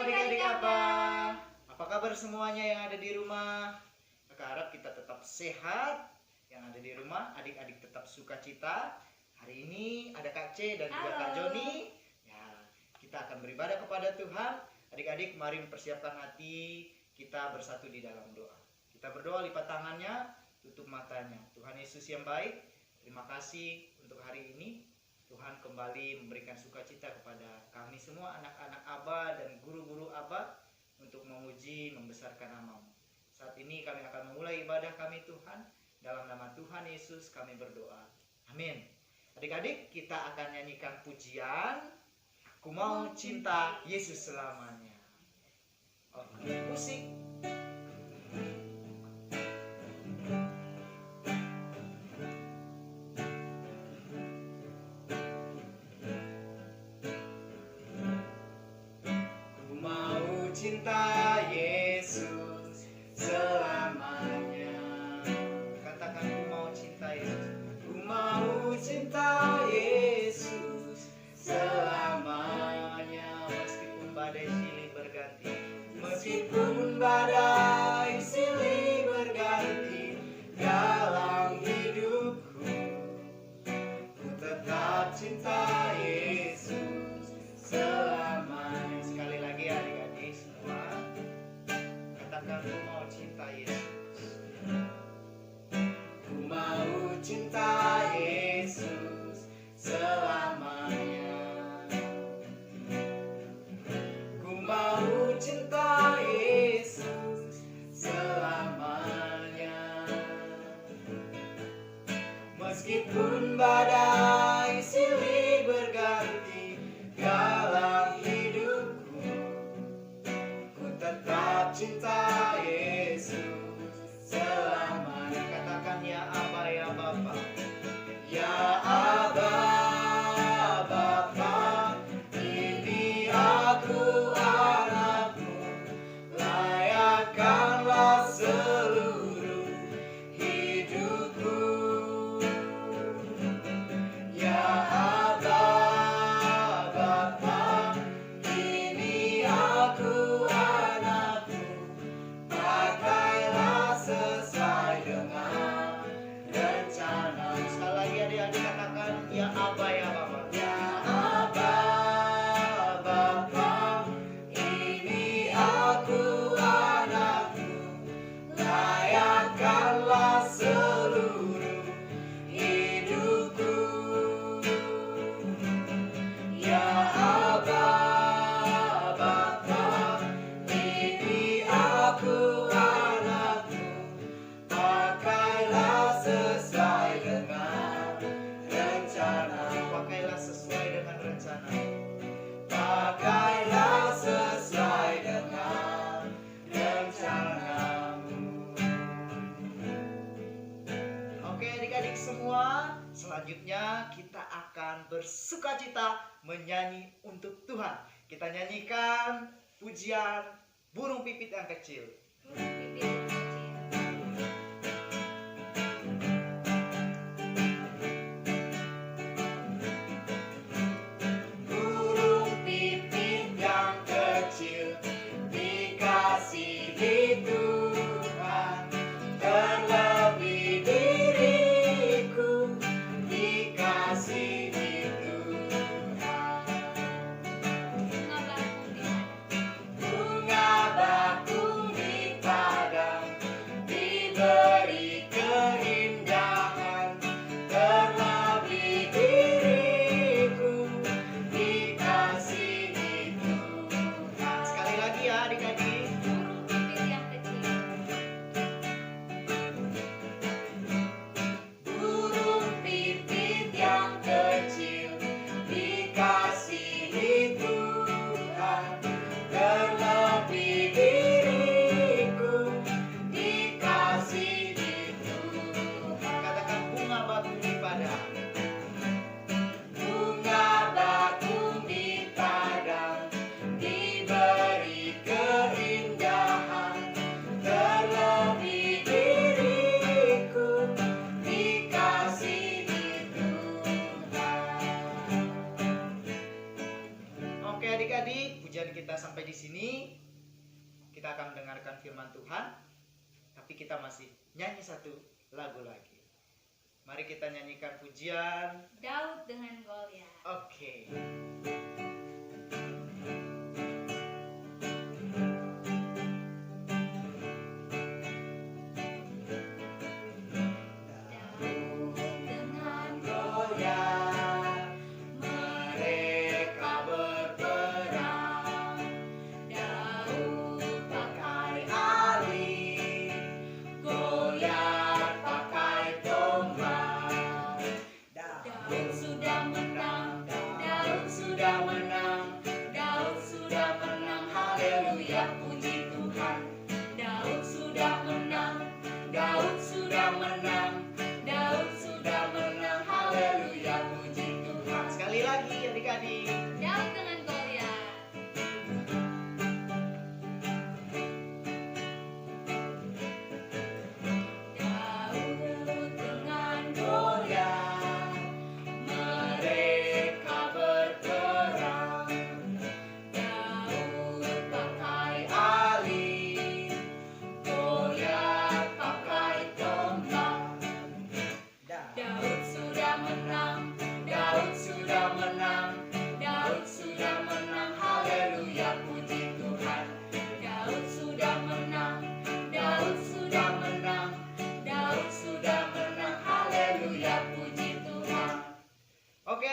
adik-adik Abah. Apa kabar semuanya yang ada di rumah? Kakak harap kita tetap sehat. Yang ada di rumah, adik-adik tetap sukacita. Hari ini ada Kak C dan juga Kak Joni. Ya, kita akan beribadah kepada Tuhan. Adik-adik, mari mempersiapkan hati kita bersatu di dalam doa. Kita berdoa, lipat tangannya, tutup matanya. Tuhan Yesus yang baik, terima kasih untuk hari ini. Tuhan kembali memberikan sukacita kepada kami semua anak-anak Abah dan guru-guru Abah untuk memuji, membesarkan nama-Mu. Saat ini kami akan memulai ibadah kami Tuhan. Dalam nama Tuhan Yesus kami berdoa. Amin. Adik-adik, kita akan nyanyikan pujian Ku Mau Cinta Yesus Selamanya. Oke, musik. Cinta Yesus selamanya. Katakan ku mau cinta Yesus. Ku mau cinta Yesus selamanya. Meskipun badai silih berganti, meskipun badai silih berganti dalam hidupku, ku tetap cinta Yesus selamanya. Sekali lagi adik-adik semua, katakan ku mau cinta Yesus. Ku mau cinta Yesus selamanya. Ku mau cinta Yesus selamanya. Meskipun badai silih berganti dalam hidupku, ku tetap cinta Yesus selamanya. Katakan ya Aba, ya Bapa. Ya Aba, Bapa, ini aku anakmu, layakkanlah seluruh hidupku. Ya Aba, Bapa, ini aku anakmu, pakailah sesuai dengan rencana. Sekali lagi adik-adik katakan ya Aba, ya Bapa. Ya Aba, Bapa, ini aku anakmu, layakkanlah seluruh hidupku. Ya Aba, Bapa, ini aku anakmu, pakailah sesuai dengan rencana. Pakailah sesuai dengan rencana. Pakailah sesuai dengan rencanamu. Oke adik-adik semua, selanjutnya kita akan bersukacita menyanyi untuk Tuhan. Kita nyanyikan pujian Burung Pipit yang Kecil. Burung pipit yang kecil dikasihi Tuhan, terlebih diriku dikasihi Tuhan. Bunga bakung di padang ini kita akan mendengarkan firman Tuhan, tapi kita masih nyanyi satu lagu lagi. Mari kita nyanyikan pujian Daud dengan Goliat. Oke.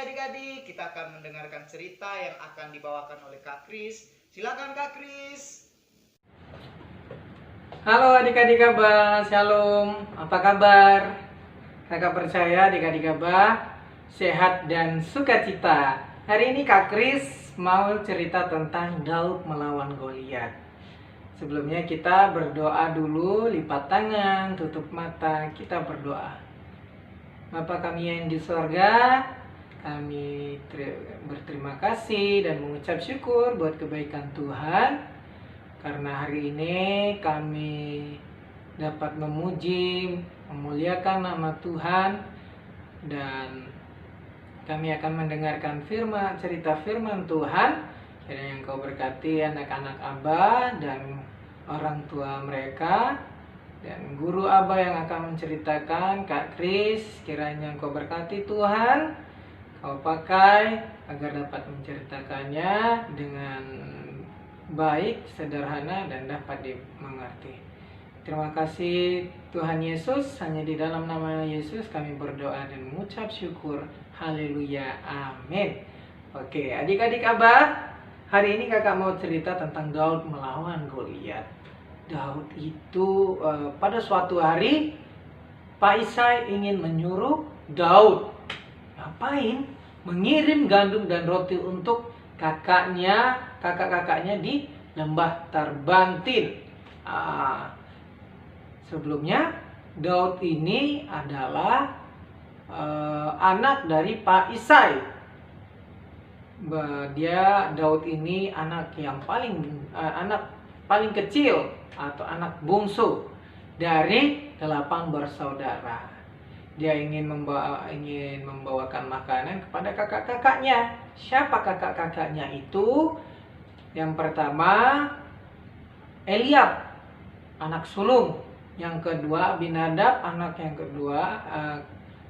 Adik-adik, kita akan mendengarkan cerita yang akan dibawakan oleh Kak Kris. Silakan Kak Kris. Halo adik-adik Abah, Shalom. Apa kabar? Kakak percaya adik-adik Abah sehat dan sukacita. Hari ini Kak Kris mau cerita tentang Daud melawan Goliat. Sebelumnya kita berdoa dulu, lipat tangan, tutup mata, kita berdoa. Bapa kami yang di sorga, kami berterima kasih dan mengucap syukur buat kebaikan Tuhan. Karena hari ini kami dapat memuji, memuliakan nama Tuhan. Dan kami akan mendengarkan cerita firman Tuhan. Kiranya Engkau berkati anak-anak Abah dan orang tua mereka. Dan guru Abah yang akan menceritakan, Kak Kris. Kiranya Engkau berkati Tuhan. Kau pakai agar dapat menceritakannya dengan baik, sederhana, dan dapat dimengerti. Terima kasih Tuhan Yesus. Hanya di dalam nama Yesus kami berdoa dan mengucap syukur. Haleluya. Amin. Oke, adik-adik Abah, hari ini kakak mau cerita tentang Daud melawan Goliat. Daud itu pada suatu hari Pak Isai ingin menyuruh Daud ngapain? Mengirim gandum dan roti untuk kakak-kakaknya di lembah Tarbantin. Sebelumnya Daud ini adalah anak dari Pak Isai. Daud ini anak paling kecil atau anak bungsu dari 8 bersaudara. Dia ingin membawakan makanan kepada kakak-kakaknya. Siapa kakak-kakaknya itu? Yang pertama Eliab, anak sulung. Yang kedua Abinadab, anak yang kedua,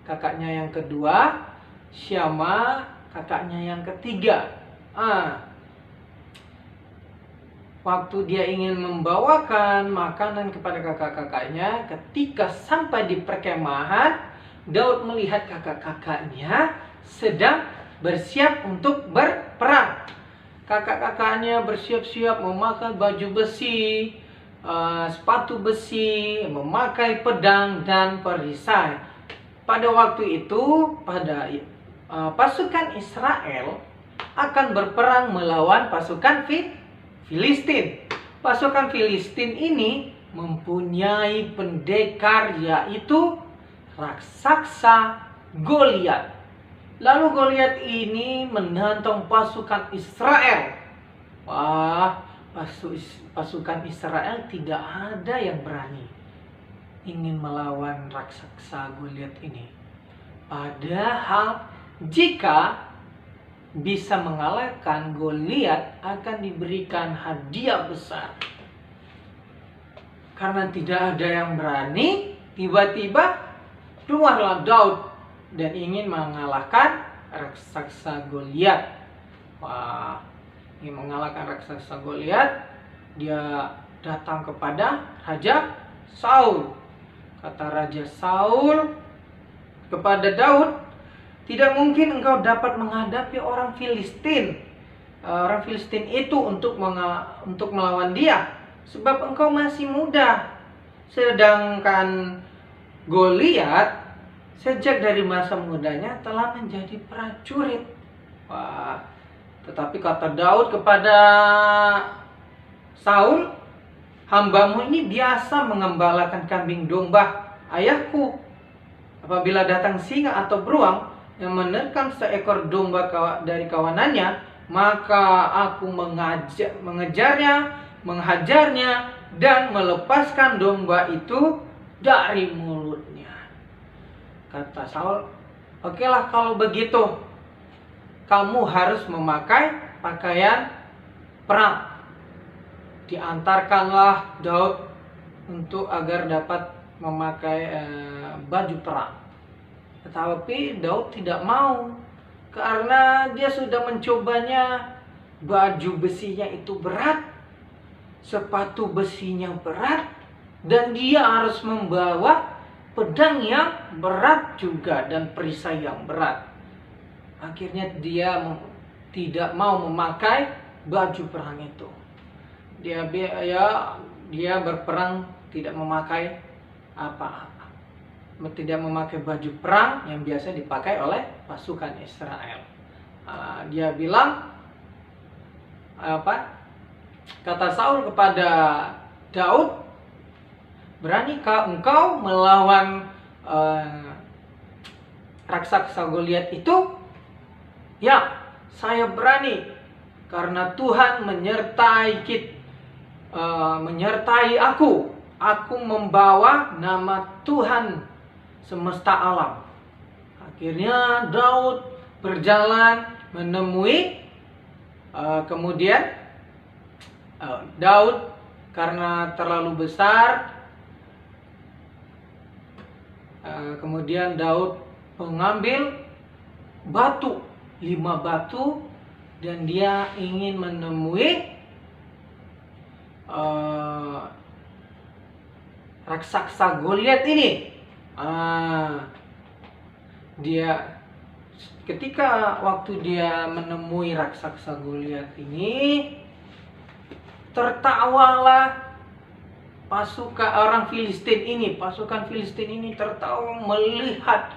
kakaknya yang kedua. Syama, kakaknya yang ketiga. Waktu dia ingin membawakan makanan kepada kakak-kakaknya, ketika sampai di perkemahan, Daud melihat kakak-kakaknya sedang bersiap untuk berperang. Kakak-kakaknya bersiap-siap memakai baju besi, sepatu besi, memakai pedang dan perisai. Pada waktu itu, pasukan Israel akan berperang melawan pasukan Filistin. Pasukan Filistin ini mempunyai pendekar, yaitu raksasa Goliat. Lalu Goliat ini menantang pasukan Israel. Pasukan Israel tidak ada yang berani ingin melawan raksasa Goliat ini. Padahal jika bisa mengalahkan Goliat akan diberikan hadiah besar. Karena tidak ada yang berani, tiba-tiba keluarlah Daud dan ingin mengalahkan raksasa Goliat. Wah, ingin mengalahkan raksasa Goliat, dia datang kepada Raja Saul. Kata Raja Saul kepada Daud, tidak mungkin engkau dapat menghadapi orang Filistin. Orang Filistin itu untuk melawan dia, sebab engkau masih muda. Sedangkan Goliat sejak dari masa mudanya telah menjadi prajurit. Wah, tetapi kata Daud kepada Saul, hambamu ini biasa mengembalakan kambing domba ayahku. Apabila datang singa atau beruang yang menerkam seekor domba dari kawanannya, maka aku mengejarnya, menghajarnya, dan melepaskan domba itu dari mulutnya. Kata Saul, okelah kalau begitu, kamu harus memakai pakaian perang. Diantarkanlah Daud untuk agar dapat memakai baju perang. Tetapi Daud tidak mau, karena dia sudah mencobanya. Baju besinya itu berat, sepatu besinya berat, dan dia harus membawa pedang yang berat juga dan perisai yang berat. Akhirnya dia tidak mau memakai baju perang itu. Dia berperang tidak memakai apa-apa, tidak memakai baju perang yang biasa dipakai oleh pasukan Israel. Dia bilang apa? Kata Saul kepada Daud, beranikah engkau melawan raksasa Goliat itu? Ya, saya berani, karena Tuhan menyertai aku. Aku membawa nama Tuhan semesta alam. Akhirnya Daud berjalan menemui, kemudian Daud karena terlalu besar, kemudian Daud mengambil 5 batu, dan dia ingin menemui raksasa Goliat ini. Ketika waktu dia menemui raksasa Goliat ini, tertawalah pasukan Filistin ini tertawa melihat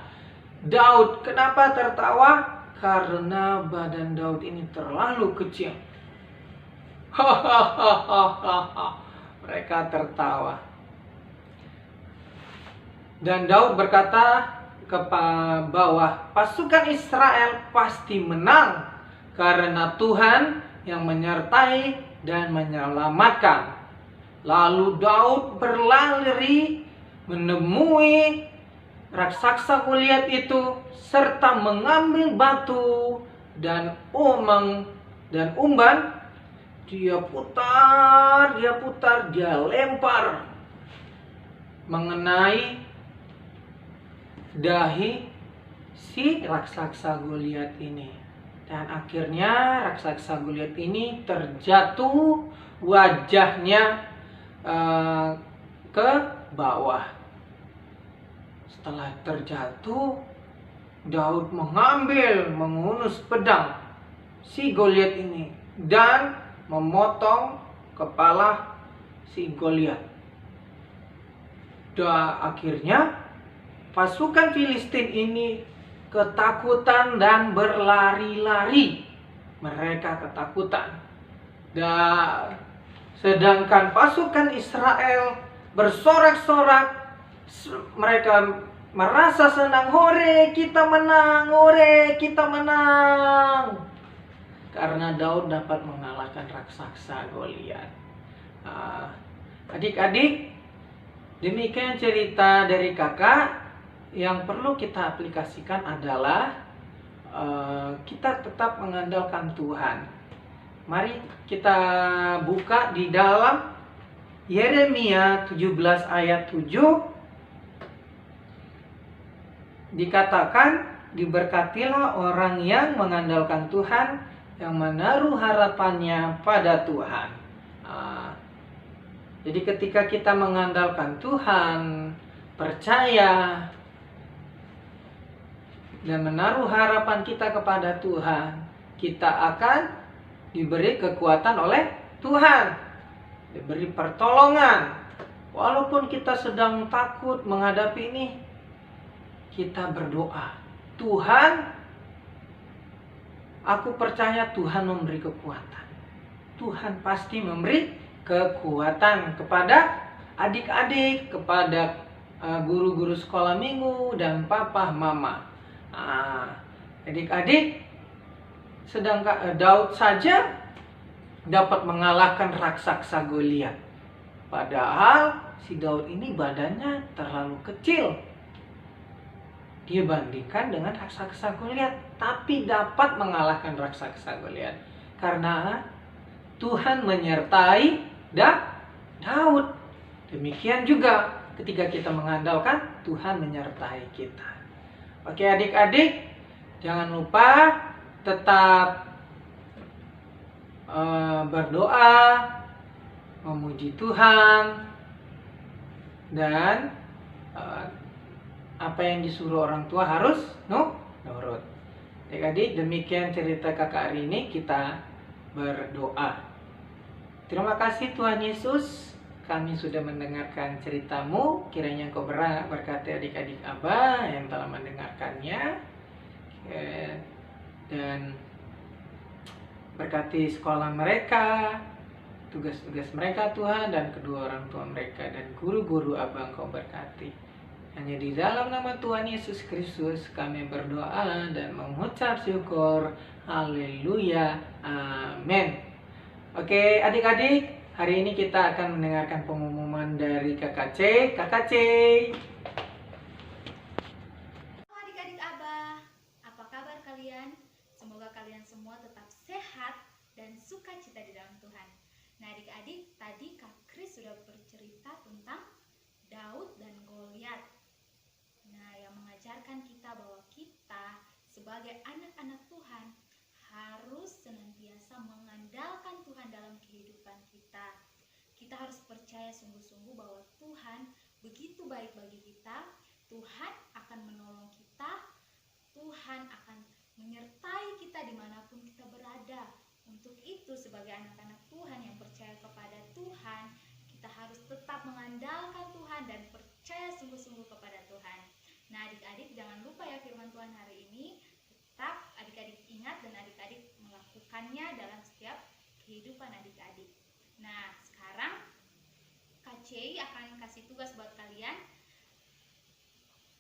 Daud. Kenapa tertawa? Karena badan Daud ini terlalu kecil. Mereka tertawa. Dan Daud berkata bahwa pasukan Israel pasti menang karena Tuhan yang menyertai dan menyelamatkan. Lalu Daud berlari menemui raksasa Goliat itu serta mengambil batu dan umban. Dia putar, dia lempar mengenai dahi si raksasa Goliat ini. Dan akhirnya raksasa Goliat ini terjatuh, wajahnya ke bawah. Setelah terjatuh, Daud mengunus pedang si Goliat ini dan memotong kepala si Goliat. Dan akhirnya pasukan Filistin ini ketakutan dan berlari-lari. Mereka ketakutan. Dan sedangkan pasukan Israel bersorak-sorak. Mereka merasa senang. Hore, kita menang. Hore, kita menang. Karena Daud dapat mengalahkan raksasa Goliat. Adik-adik, demikian cerita dari kakak. Yang perlu kita aplikasikan adalah kita tetap mengandalkan Tuhan. Mari kita buka di dalam Yeremia 17 ayat 7. Dikatakan, diberkatilah orang yang mengandalkan Tuhan, yang menaruh harapannya pada Tuhan. Jadi ketika kita mengandalkan Tuhan, percaya, dan menaruh harapan kita kepada Tuhan, kita akan diberi kekuatan oleh Tuhan, diberi pertolongan. Walaupun kita sedang takut menghadapi ini, kita berdoa, Tuhan, aku percaya Tuhan memberi kekuatan. Tuhan pasti memberi kekuatan kepada adik-adik, kepada guru-guru sekolah minggu, dan papa mama. Adik-adik, sedangkan Daud saja dapat mengalahkan raksasa Goliat. Padahal si Daud ini badannya terlalu kecil dibandingkan dengan raksasa Goliat, tapi dapat mengalahkan raksasa Goliat karena Tuhan menyertai Daud. Demikian juga ketika kita mengandalkan Tuhan menyertai kita. Oke adik-adik, jangan lupa tetap berdoa, memuji Tuhan, dan apa yang disuruh orang tua harus nurut. Adik-adik, demikian cerita kakak hari ini. Kita berdoa. Terima kasih Tuhan Yesus, kami sudah mendengarkan ceritamu. Kiranya Engkau berkati adik-adik Abah yang telah mendengarkannya, dan berkati sekolah mereka, tugas-tugas mereka Tuhan, dan kedua orang tua mereka, dan guru-guru Abah Engkau berkati. Hanya di dalam nama Tuhan Yesus Kristus kami berdoa dan mengucap syukur. Haleluya. Amin. Oke adik-adik, hari ini kita akan mendengarkan pengumuman dari Kakak C. Kakak C. Halo adik-adik Abah, apa kabar kalian? Semoga kalian semua tetap sehat dan sukacita di dalam Tuhan. Nah adik-adik, tadi Kak Kris sudah bercerita tentang Daud dan Goliat. Nah, yang mengajarkan kita bahwa kita sebagai anak-anak Tuhan harus senantiasa mengandalkan Tuhan dalam kehidupan kita. Kita harus percaya sungguh-sungguh bahwa Tuhan begitu baik bagi kita. Tuhan akan menolong kita. Tuhan akan menyertai kita dimanapun kita berada. Untuk itu sebagai anak-anak Tuhan yang percaya kepada Tuhan, kita harus tetap mengandalkan Tuhan dan percaya sungguh-sungguh kepada Tuhan. Nah adik-adik, jangan lupa ya firman Tuhan hari ini. Tetap adik-adik ingat dan adik-adik melakukannya dalam setiap kehidupan adik-adik. Nah sekarang Kak Cei akan kasih tugas buat kalian,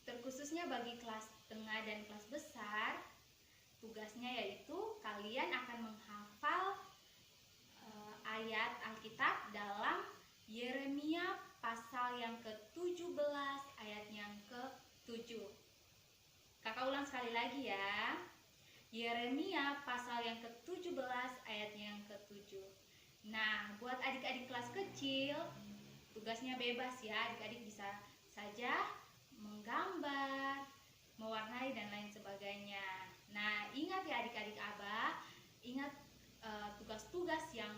terkhususnya bagi kelas tengah dan kelas besar. Tugasnya yaitu kalian akan menghafal ayat Alkitab dalam Yeremia pasal yang ke-17 ayat yang ke-7. Kakak ulang sekali lagi ya. Yeremia pasal yang ke-17 ayat yang ke-7. Nah, buat adik-adik kelas kecil, tugasnya bebas ya. Adik-adik bisa saja menggambar, mewarnai dan lain sebagainya. Nah, ingat ya adik-adik Abah, ingat tugas-tugas yang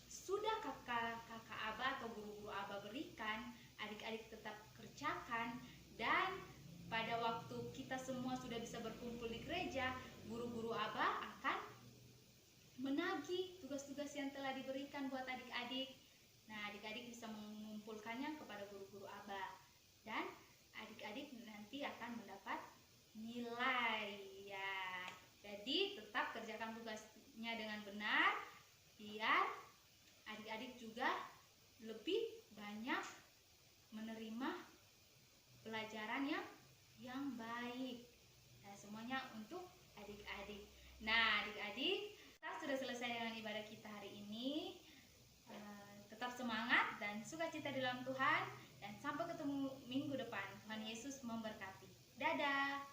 sudah kakak Abah atau guru-guru Abah berikan, adik-adik tetap kerjakan. Dan pada waktu kita semua sudah bisa berkumpul di gereja, guru-guru Abah akan menagih tugas-tugas yang telah diberikan buat adik-adik. Nah, adik-adik bisa mengumpulkannya kepada guru-guru Abah. Dan adik-adik nanti akan mendapat nilai ya. Jadi tetap kerjakan tugasnya dengan benar, biar adik-adik juga lebih banyak menerima pelajaran yang baik. Nah, semuanya untuk adik-adik. Nah, adik-adik, kita sudah selesai dengan ibadah kita hari ini. Tetap semangat dan sukacita di dalam Tuhan, dan sampai ketemu minggu depan. Tuhan Yesus memberkati. Dadah.